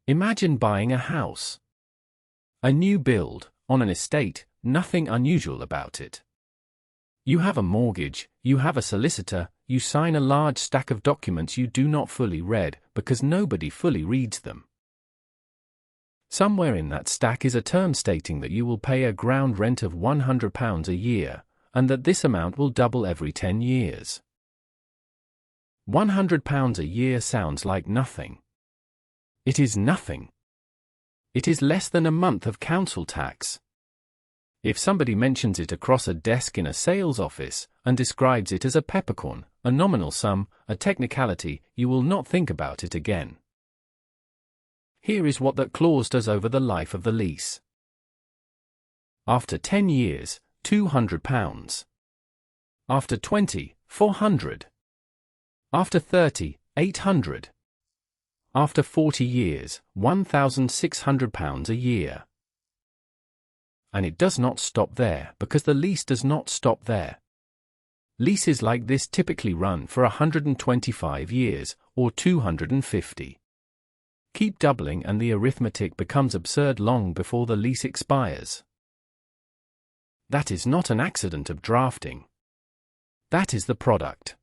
Imagine buying a house. A new build, on an estate, nothing unusual about it. You have a mortgage, you have a solicitor, you sign a large stack of documents you do not fully read, because nobody fully reads them. Somewhere in that stack is a term stating that you will pay a ground rent of £100 a year, and that this amount will double every 10 years. £100 a year sounds like nothing. It is nothing. It is less than a month of council tax. If somebody mentions it across a desk in a sales office, and describes it as a peppercorn, a nominal sum, a technicality, you will not think about it again. Here is what that clause does over the life of the lease. After 10 years, £200. After 20, £400. After 30, £800. After 40 years, £1,600 a year. And it does not stop there, because the lease does not stop there. Leases like this typically run for 125 years, or 250. Keep doubling and the arithmetic becomes absurd long before the lease expires. That is not an accident of drafting. That is the product.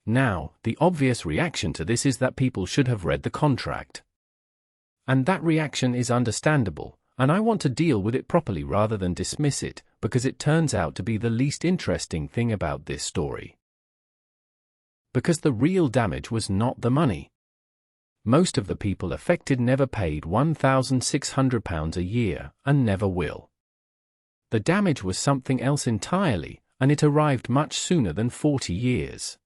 Now, the obvious reaction to this is that people should have read the contract. And that reaction is understandable, and I want to deal with it properly rather than dismiss it, because it turns out to be the least interesting thing about this story. Because the real damage was not the money. Most of the people affected never paid £1,600 a year, and never will. The damage was something else entirely, and it arrived much sooner than 40 years.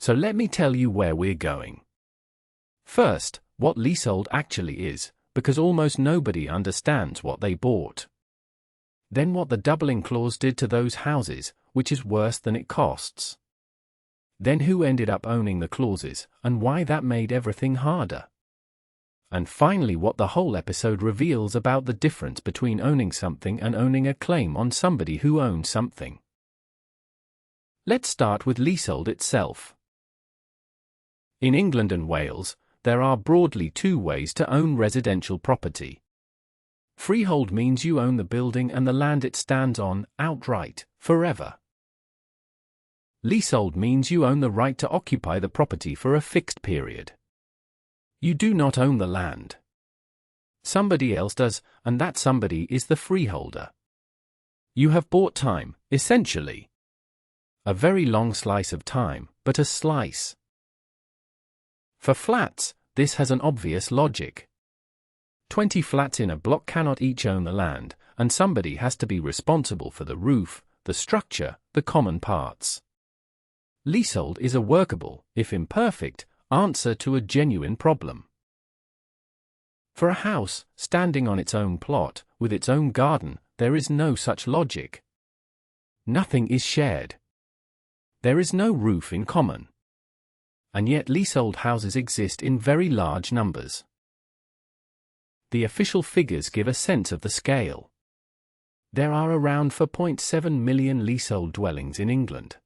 So let me tell you where we're going. First, what leasehold actually is, because almost nobody understands what they bought. Then what the doubling clause did to those houses, which is worse than it costs. Then who ended up owning the clauses, and why that made everything harder. And finally what the whole episode reveals about the difference between owning something and owning a claim on somebody who owns something. Let's start with leasehold itself. In England and Wales, there are broadly two ways to own residential property. Freehold means you own the building and the land it stands on, outright, forever. Leasehold means you own the right to occupy the property for a fixed period. You do not own the land. Somebody else does, and that somebody is the freeholder. You have bought time, essentially. A very long slice of time, but a slice. For flats, this has an obvious logic. 20 flats in a block cannot each own the land, and somebody has to be responsible for the roof, the structure, the common parts. Leasehold is a workable, if imperfect, answer to a genuine problem. For a house, standing on its own plot, with its own garden, there is no such logic. Nothing is shared. There is no roof in common. And yet leasehold houses exist in very large numbers. The official figures give a sense of the scale. There are around 4.7 million leasehold dwellings in England.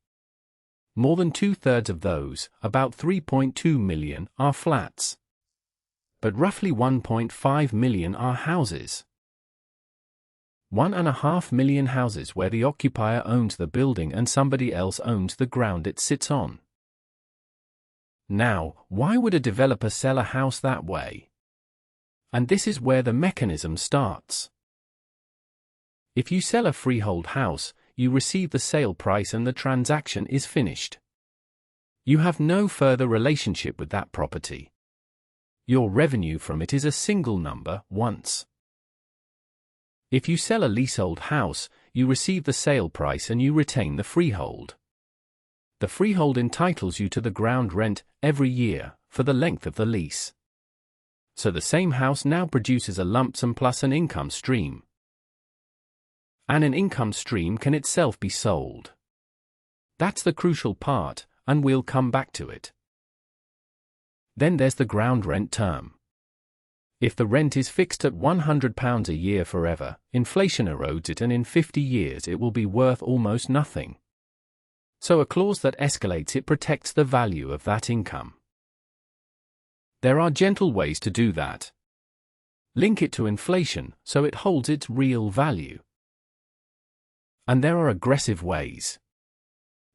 More than 2/3 of those, about 3.2 million, are flats. But roughly 1.5 million are houses. 1.5 million houses where the occupier owns the building and somebody else owns the ground it sits on. Now, why would a developer sell a house that way? And this is where the mechanism starts. If you sell a freehold house, you receive the sale price and the transaction is finished. You have no further relationship with that property. Your revenue from it is a single number, once. If you sell a leasehold house, you receive the sale price and you retain the freehold. The freehold entitles you to the ground rent every year for the length of the lease. So the same house now produces a lump sum plus an income stream. And an income stream can itself be sold. That's the crucial part, and we'll come back to it. Then there's the ground rent term. If the rent is fixed at £100 a year forever, inflation erodes it and in 50 years it will be worth almost nothing. So a clause that escalates it protects the value of that income. There are gentle ways to do that. Link it to inflation so it holds its real value. And there are aggressive ways.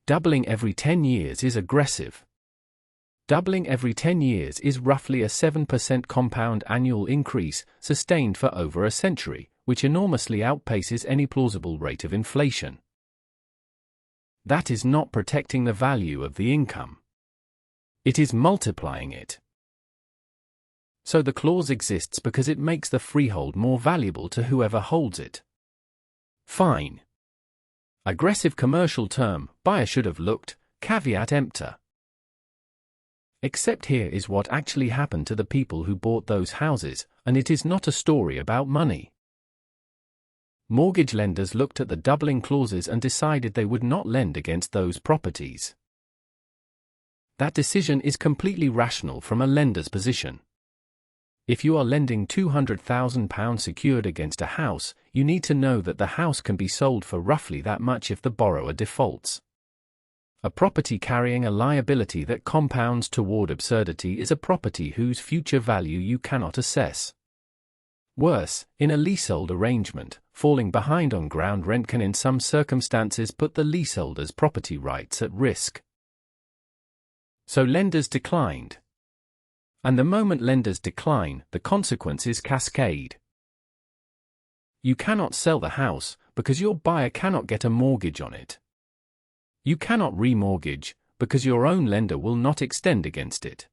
Doubling every 10 years is aggressive. Doubling every 10 years is roughly a 7% compound annual increase sustained for over a century, which enormously outpaces any plausible rate of inflation. That is not protecting the value of the income. It is multiplying it. So the clause exists because it makes the freehold more valuable to whoever holds it. Fine. Aggressive commercial term, buyer should have looked, caveat emptor. Except here is what actually happened to the people who bought those houses, and it is not a story about money. Mortgage lenders looked at the doubling clauses and decided they would not lend against those properties. That decision is completely rational from a lender's position. If you are lending £200,000 secured against a house, you need to know that the house can be sold for roughly that much if the borrower defaults. A property carrying a liability that compounds toward absurdity is a property whose future value you cannot assess. Worse, in a leasehold arrangement, falling behind on ground rent can in some circumstances put the leaseholder's property rights at risk. So lenders declined. And the moment lenders decline, the consequences cascade. You cannot sell the house because your buyer cannot get a mortgage on it. You cannot remortgage because your own lender will not extend against it.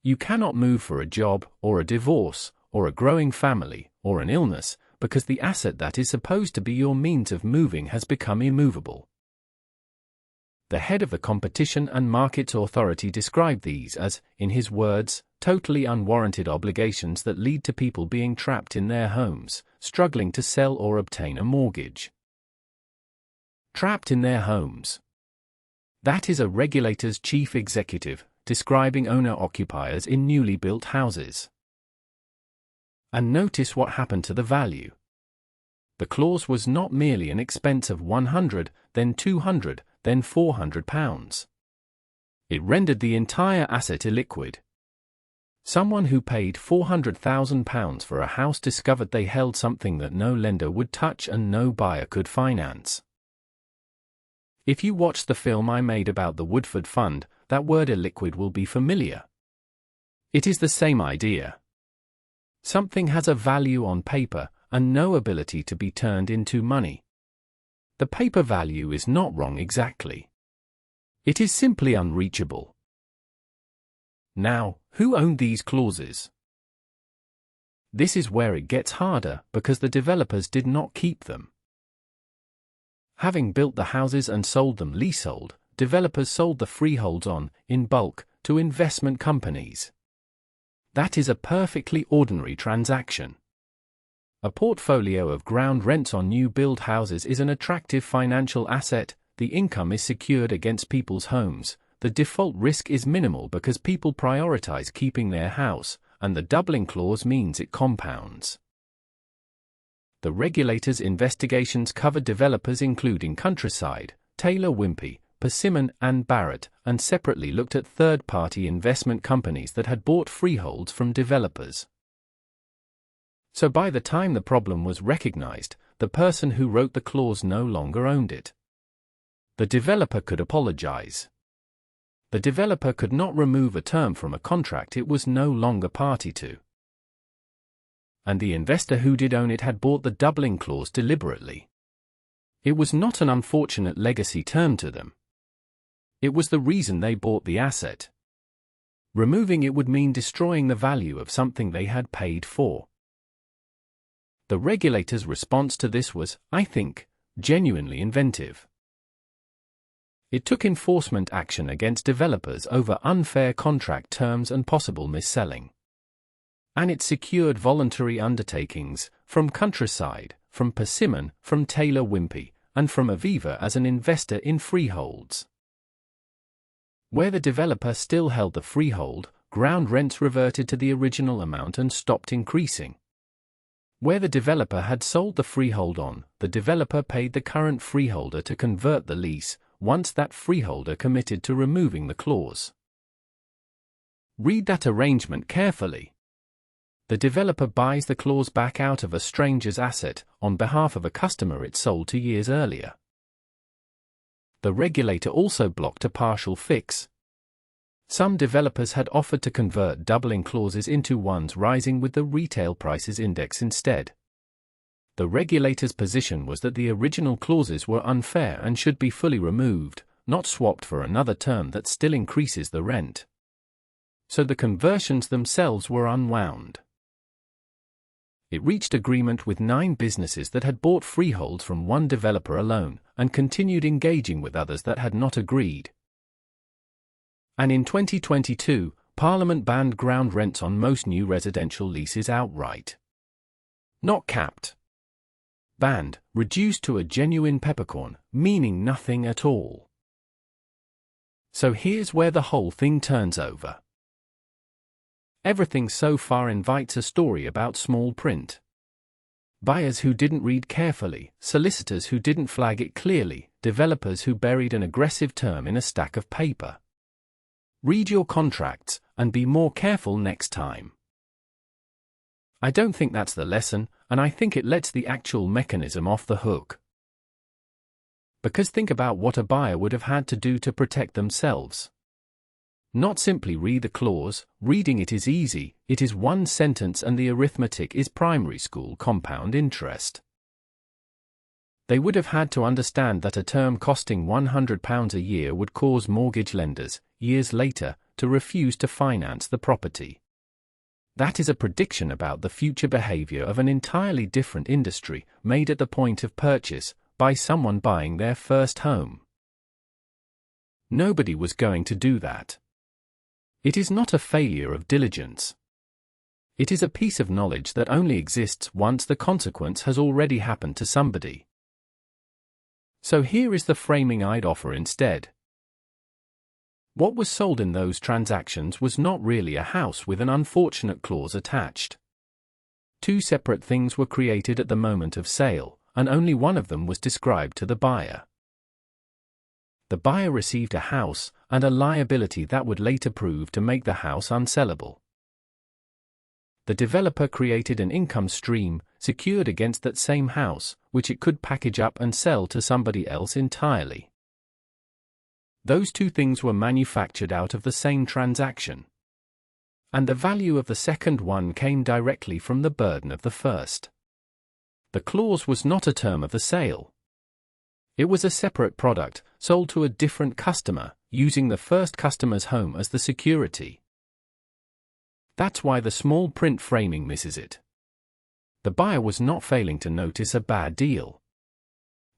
You cannot move for a job, or a divorce, or a growing family, or an illness, because the asset that is supposed to be your means of moving has become immovable. The head of the Competition and Markets Authority described these as, in his words, totally unwarranted obligations that lead to people being trapped in their homes, struggling to sell or obtain a mortgage. Trapped in their homes. That is a regulator's chief executive, describing owner-occupiers in newly built houses. And notice what happened to the value. The clause was not merely an expense of £100, then £200, then £400. It rendered the entire asset illiquid. Someone who paid £400,000 for a house discovered they held something that no lender would touch and no buyer could finance. If you watch the film I made about the Woodford Fund, that word illiquid will be familiar. It is the same idea. Something has a value on paper, and no ability to be turned into money. The paper value is not wrong exactly. It is simply unreachable. Now, who owned these clauses? This is where it gets harder, because the developers did not keep them. Having built the houses and sold them leasehold, developers sold the freeholds on, in bulk, to investment companies. That is a perfectly ordinary transaction. A portfolio of ground rents on new build houses is an attractive financial asset, the income is secured against people's homes, the default risk is minimal because people prioritize keeping their house, and the doubling clause means it compounds. The regulator's investigations covered developers including Countryside, Taylor Wimpey, Persimmon and Barrett, and separately looked at third-party investment companies that had bought freeholds from developers. So by the time the problem was recognized, the person who wrote the clause no longer owned it. The developer could apologize. The developer could not remove a term from a contract it was no longer party to. And the investor who did own it had bought the doubling clause deliberately. It was not an unfortunate legacy term to them. It was the reason they bought the asset. Removing it would mean destroying the value of something they had paid for. The regulator's response to this was, I think, genuinely inventive. It took enforcement action against developers over unfair contract terms and possible mis-selling. And it secured voluntary undertakings, from Countryside, from Persimmon, from Taylor Wimpey, and from Aviva as an investor in freeholds. Where the developer still held the freehold, ground rents reverted to the original amount and stopped increasing. Where the developer had sold the freehold on, the developer paid the current freeholder to convert the lease, once that freeholder committed to removing the clause. Read that arrangement carefully. The developer buys the clause back out of a stranger's asset on behalf of a customer it sold 2 years earlier. The regulator also blocked a partial fix. Some developers had offered to convert doubling clauses into ones rising with the retail prices index instead. The regulator's position was that the original clauses were unfair and should be fully removed, not swapped for another term that still increases the rent. So the conversions themselves were unwound. It reached agreement with 9 businesses that had bought freeholds from one developer alone, and continued engaging with others that had not agreed. And in 2022, Parliament banned ground rents on most new residential leases outright. Not capped. Banned, reduced to a genuine peppercorn, meaning nothing at all. So here's where the whole thing turns over. Everything so far invites a story about small print. Buyers who didn't read carefully, solicitors who didn't flag it clearly, developers who buried an aggressive term in a stack of paper. Read your contracts, and be more careful next time. I don't think that's the lesson, and I think it lets the actual mechanism off the hook. Because think about what a buyer would have had to do to protect themselves. Not simply read the clause. Reading it is easy, it is one sentence and the arithmetic is primary school compound interest. They would have had to understand that a term costing £100 a year would cause mortgage lenders, years later, to refuse to finance the property. That is a prediction about the future behavior of an entirely different industry, made at the point of purchase, by someone buying their first home. Nobody was going to do that. It is not a failure of diligence. It is a piece of knowledge that only exists once the consequence has already happened to somebody. So here is the framing I'd offer instead. What was sold in those transactions was not really a house with an unfortunate clause attached. 2 separate things were created at the moment of sale, and only one of them was described to the buyer. The buyer received a house, and a liability that would later prove to make the house unsellable. The developer created an income stream, secured against that same house, which it could package up and sell to somebody else entirely. Those 2 things were manufactured out of the same transaction. And the value of the second one came directly from the burden of the first. The clause was not a term of the sale. It was a separate product, sold to a different customer, using the first customer's home as the security. That's why the small print framing misses it. The buyer was not failing to notice a bad deal.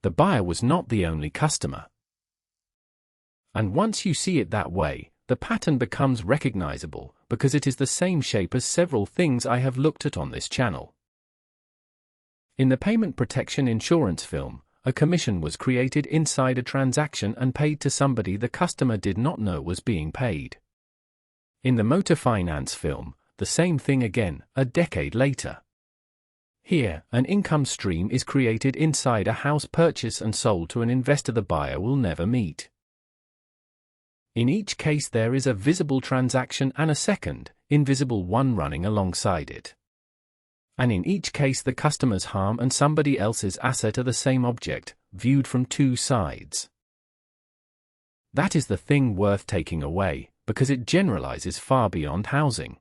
The buyer was not the only customer. And once you see it that way, the pattern becomes recognizable, because it is the same shape as several things I have looked at on this channel. In the payment protection insurance film, a commission was created inside a transaction and paid to somebody the customer did not know was being paid. In the motor finance film, the same thing again, a decade later. Here, an income stream is created inside a house purchase and sold to an investor the buyer will never meet. In each case there is a visible transaction and a second, invisible one running alongside it. And in each case the customer's harm and somebody else's asset are the same object, viewed from 2 sides. That is the thing worth taking away, because it generalizes far beyond housing.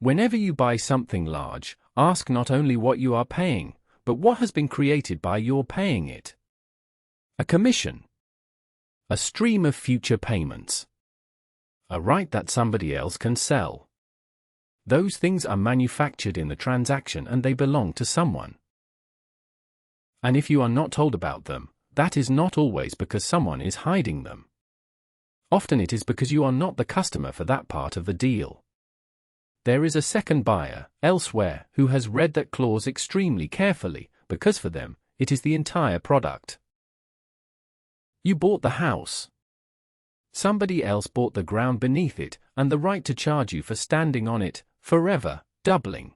Whenever you buy something large, ask not only what you are paying, but what has been created by your paying it. A commission. A stream of future payments. A right that somebody else can sell. Those things are manufactured in the transaction and they belong to someone. And if you are not told about them, that is not always because someone is hiding them. Often it is because you are not the customer for that part of the deal. There is a second buyer, elsewhere, who has read that clause extremely carefully, because for them, it is the entire product. You bought the house. Somebody else bought the ground beneath it, and the right to charge you for standing on it, forever, doubling.